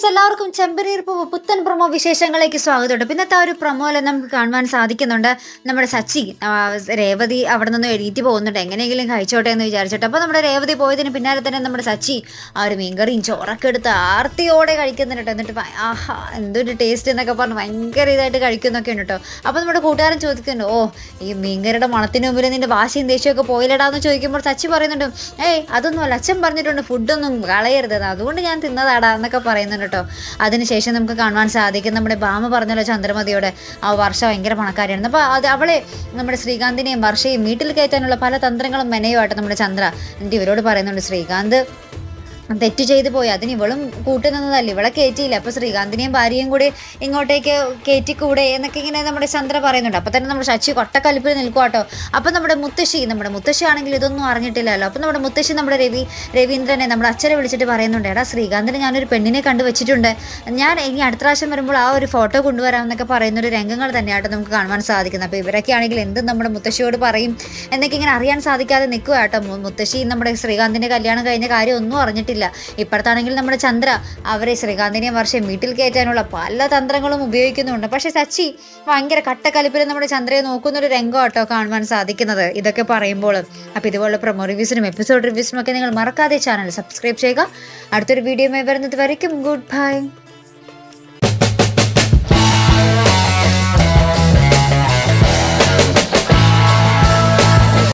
Friends, എല്ലാവർക്കും ചെമ്പനീർപ്പ് പുത്തൻ promo വിശേഷങ്ങളിലേക്ക് സ്വാഗതമുണ്ട്. പിന്നത്തെ ആ ഒരു പ്രൊമോയിൽ നമുക്ക് കാണുവാൻ സാധിക്കുന്നുണ്ട് നമ്മുടെ സച്ചി രേവതി അവിടെ നിന്ന് എഴുതി പോകുന്നുണ്ട്, എങ്ങനെയെങ്കിലും കഴിച്ചോട്ടെ എന്ന് വിചാരിച്ചിട്ട്. അപ്പോൾ നമ്മുടെ രേവതി പോയതിന് പിന്നാലെ തന്നെ നമ്മുടെ സച്ചി ആ ഒരു മീൻകറിയും ചോറൊക്കെ എടുത്ത് ആർത്തിയോടെ കഴിക്കുന്നുണ്ട്. എന്നിട്ട് ആഹാ എന്തൊരു ടേസ്റ്റ് എന്നൊക്കെ പറഞ്ഞ് ഭയങ്കര ഇതായിട്ട് കഴിക്കുന്നൊക്കെ ഉണ്ട് കേട്ടോ. അപ്പോൾ നമ്മുടെ കൂട്ടുകാരൻ ചോദിക്കുന്നുണ്ട്, ഓ ഈ മീൻകറിയുടെ മണത്തിന് മുമ്പിൽ നിന്റെ വാശിയും ദേഷ്യമൊക്കെ പോയില്ലടാന്ന് ചോദിക്കുമ്പോൾ സച്ചി പറയുന്നുണ്ട്, ഏയ് അതൊന്നുമല്ല, അച്ഛൻ പറഞ്ഞിട്ടുണ്ട് ഫുഡൊന്നും കളയരുത്, അതുകൊണ്ട് ഞാൻ തിന്നതാടാ എന്നൊക്കെ പറയുന്നുണ്ട് കേട്ടോ. അതിനുശേഷം നമുക്ക് കാണുവാൻ സാധിക്കും നമ്മുടെ ഭാമ പറഞ്ഞല്ലോ ചന്ദ്രമതിയോട് ആ വർഷ ഭയങ്കര പണക്കാരിയാണ്. അപ്പോൾ അവളെ നമ്മുടെ ശ്രീകാന്തിനെയും വർഷയും വീട്ടിൽ കയറ്റാനുള്ള പല തന്ത്രങ്ങളും മെനയുമായിട്ട് നമ്മുടെ ചന്ദ്ര എന്നിട്ട് ഇവരോട് പറയുന്നുണ്ട്, ശ്രീകാന്ത് തെറ്റ് ചെയ്തു പോയി, അതിന് ഇവളും കൂട്ടുനിന്നതല്ല, ഇവളെ കയറ്റിയില്ല, അപ്പോൾ ശ്രീകാന്തിനെയും ഭാര്യയും കൂടി ഇങ്ങോട്ടേക്ക് കയറ്റിക്കൂടെ എന്നൊക്കെ ഇങ്ങനെ നമ്മുടെ ചന്ദ്ര പറയുന്നുണ്ട്. അപ്പോൾ തന്നെ നമ്മുടെ ശശി കൊട്ടക്കലിപ്പിൽ നിൽക്കുക കേട്ടോ. അപ്പോൾ നമ്മുടെ മുത്തശ്ശി ആണെങ്കിൽ ഇതൊന്നും അറിഞ്ഞിട്ടില്ലല്ലോ. അപ്പോൾ നമ്മുടെ മുത്തശ്ശി നമ്മുടെ രവീന്ദ്രനെ നമ്മുടെ അച്ഛനെ വിളിച്ചിട്ട് പറയുന്നുണ്ട്, എടാ ശ്രീകാന്തിന് ഞാനൊരു പെണ്ണിനെ കണ്ടു വെച്ചിട്ടുണ്ട്, ഞാൻ ഇനി അടുത്ത പ്രാവശ്യം വരുമ്പോൾ ആ ഒരു ഫോട്ടോ കൊണ്ടുവരാമെന്നൊക്കെ പറയുന്നൊരു രംഗങ്ങൾ തന്നെയായിട്ട് നമുക്ക് കാണുവാൻ സാധിക്കുന്നത്. അപ്പോൾ ഇവരൊക്കെ ആണെങ്കിൽ എന്തും നമ്മുടെ മുത്തശ്ശിയോട് പറയും എന്നൊക്കെ ഇങ്ങനെ അറിയാൻ സാധിക്കാതെ നിൽക്കുക കേട്ടോ. മുത്തശ്ശി നമ്മുടെ ശ്രീകാന്തിൻ്റെ കല്യാണം കഴിഞ്ഞ കാര്യം ഒന്നും അറിഞ്ഞിട്ടില്ല. ഇപ്പോഴത്താണെങ്കിൽ നമ്മുടെ ചന്ദ്ര അവരെ ശ്രീകാന്തിനെയും വർഷം വീട്ടിൽ കയറ്റാനുള്ള പല തന്ത്രങ്ങളും ഉപയോഗിക്കുന്നുണ്ട്. പക്ഷെ സച്ചി ഭയങ്കര കട്ടക്കലിപ്പിൽ നമ്മുടെ ചന്ദ്രയെ നോക്കുന്നൊരു രംഗം കേട്ടോ കാണുവാൻ സാധിക്കുന്നത് ഇതൊക്കെ പറയുമ്പോൾ. അപ്പോൾ ഇതുപോലുള്ള പ്രൊമോ റിവ്യൂസിനും എപ്പിസോഡ് റിവ്യൂസിനും ഒക്കെ നിങ്ങൾ മറക്കാതെ ചാനൽ സബ്സ്ക്രൈബ് ചെയ്യുക. അടുത്തൊരു വീഡിയോയുമായി വരുന്നത് വരയ്ക്കും ഗുഡ് ബൈ.